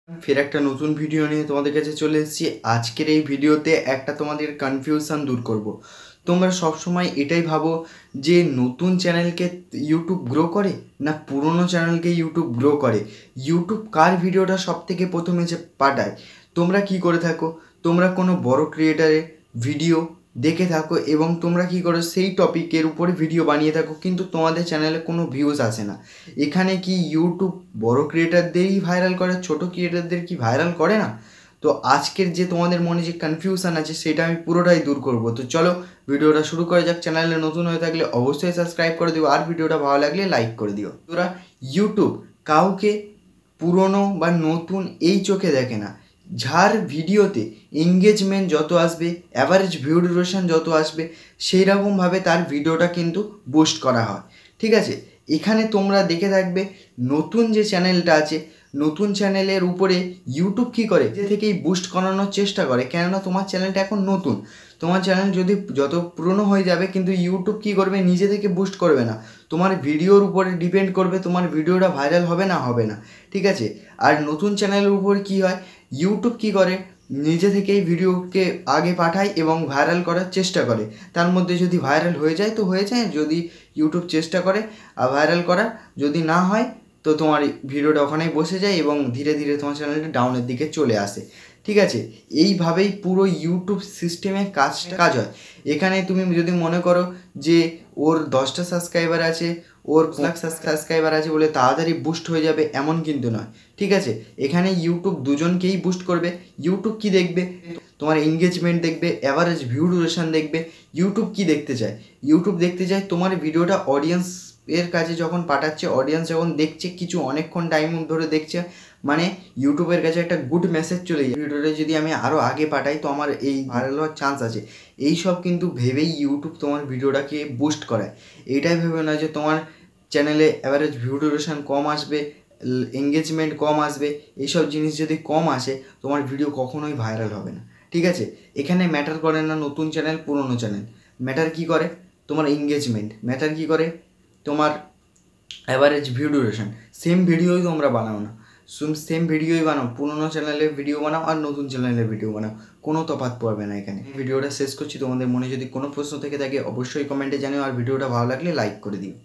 ফের একটা নতুন ভিডিও নিয়ে তোমাদের কাছে চলে এসেছি। আজকের এই ভিডিওতে একটা তোমাদের কনফিউশন দূর করব। তোমরা সবসময় এটাই ভাবো যে নতুন চ্যানেলকে ইউটিউব গ্রো করে না পুরনো চ্যানেলকে ইউটিউব গ্রো করে, ইউটিউব কার ভিডিওটা সব থেকে প্রথমে যে পাঠায়। তোমরা কি করে থাকো, তোমরা কোনো বড় ক্রিয়েটারের ভিডিও দেখে থাকো এবং তোমরা কি করো সেই টপিকের উপরে ভিডিও বানিয়ে থাকো, কিন্তু তোমাদের চ্যানেলে কোনো ভিউজ আসে না। এখানে কি ইউটিউব বড় ক্রিয়েটারদেরই ভাইরাল করে, ছোট ক্রিয়েটারদের কি ভাইরাল করে না? তো আজকের যে তোমাদের মনে যে কনফিউশন আছে সেটা আমি পুরোটাই দূর করব। তো চলো ভিডিওটা শুরু করা যাক। চ্যানেলে নতুন হয়ে থাকলে অবশ্যই সাবস্ক্রাইব করে দিও, আর ভিডিওটা ভালো লাগলে লাইক করে দিও। তোরা ইউটিউব কাউকে পুরনো বা নতুন এই চোখে দেখে না। যার ভিডিওতে এঙ্গেজমেন্ট যত আসবে, অ্যাভারেজ ভিউ ডিউরেশন যত আসবে, সেই রকমভাবে তার ভিডিওটা কিন্তু বুস্ট করা হয়। ঠিক আছে, এখানে তোমরা দেখে থাকবে নতুন যে চ্যানেলটা আছে, নতুন চ্যানেলের উপরে ইউটিউব কী করে, যে থেকেই বুস্ট করানোর চেষ্টা করে। কেননা তোমার চ্যানেলটা এখন নতুন, তোমার চ্যানেল যদি যত পুরনো হয়ে যাবে কিন্তু ইউটিউব কী করবে, নিজে থেকে বুস্ট করবে না, তোমার ভিডিওর উপরে ডিপেন্ড করবে তোমার ভিডিওটা ভাইরাল হবে না হবে না। ঠিক আছে, আর নতুন চ্যানেলের উপর কী হয়, ইউটিউব কী করে নিজে থেকেই ভিডিওকে আগে পাঠায় এবং ভাইরাল করার চেষ্টা করে। তার মধ্যে যদি ভাইরাল হয়ে যায় তো হয়ে যায়, যদি ইউটিউব চেষ্টা করে আর ভাইরাল করার, যদি না হয় তো তোমার ভিডিওটা ওখানেই বসে যায় এবং ধীরে ধীরে তোমার চ্যানেলটা ডাউনের দিকে চলে আসে। ঠিক আছে, এইভাবেই পুরো ইউটিউব সিস্টেমে কাজ হয়। এখানে তুমি যদি মনে করো যে ওর 10টা সাবস্ক্রাইবার আছে, ওর 1 লাখ সাবস্ক্রাইবার আছে বলে তাড়াতাড়ি বুস্ট হয়ে যাবে, এমন কিন্তু নয়। ঠিক আছে, এখানে ইউটিউব দুজনকেই বুস্ট করবে। ইউটিউব কি দেখবে, তোমার এঙ্গেজমেন্ট দেখবে, অ্যাভারেজ ভিউ ডিউরেশন দেখবে। ইউটিউব কি দেখতে চায়, ইউটিউব দেখতে চায় তোমার ভিডিওটা অডিয়েন্স এর কাছে যখন পাঠাচ্ছে, অডিয়েন্স যখন দেখছে, কিছু অনেকক্ষণ টাইম ধরে দেখছে, মানে ইউটিউবের কাছে একটা গুড মেসেজ চলে যায়। ভিডিওটা যদি আমি আরও আগে পাঠাই তো আমার এই ভাইরাল হওয়ার চান্স আছে। এই সব কিন্তু ভেবেই ইউটিউব তোমার ভিডিওটাকে বুস্ট করায়। এইটাই ভেবে না যে তোমার চ্যানেলে অ্যাভারেজ ভিউ ডিউরেশন কম আসবে, এঙ্গেজমেন্ট কম আসবে, এইসব জিনিস যদি কম আসে তোমার ভিডিও কখনোই ভাইরাল হবে না। ঠিক আছে, এখানে ম্যাটার করে না নতুন চ্যানেল পুরনো চ্যানেল, ম্যাটার কী করে তোমার এঙ্গেজমেন্ট, ম্যাটার কী করে তোমার অ্যাভারেজ ভিউ ডিউরেশন। সেম ভিডিওই তোমরা বানাও না, সেম ভিডিওই বানাও, পুরোনো চ্যানেলের ভিডিও বানাও আর নতুন চ্যানেলের ভিডিও বানাও, কোনো তফাৎ পড়বে না এখানে। ভিডিওটা শেষ করছি। তোমাদের মনে যদি কোনো প্রশ্ন থেকে থাকে অবশ্যই কমেন্টে জানিও, আর ভিডিওটা ভালো লাগলে লাইক করে দিও।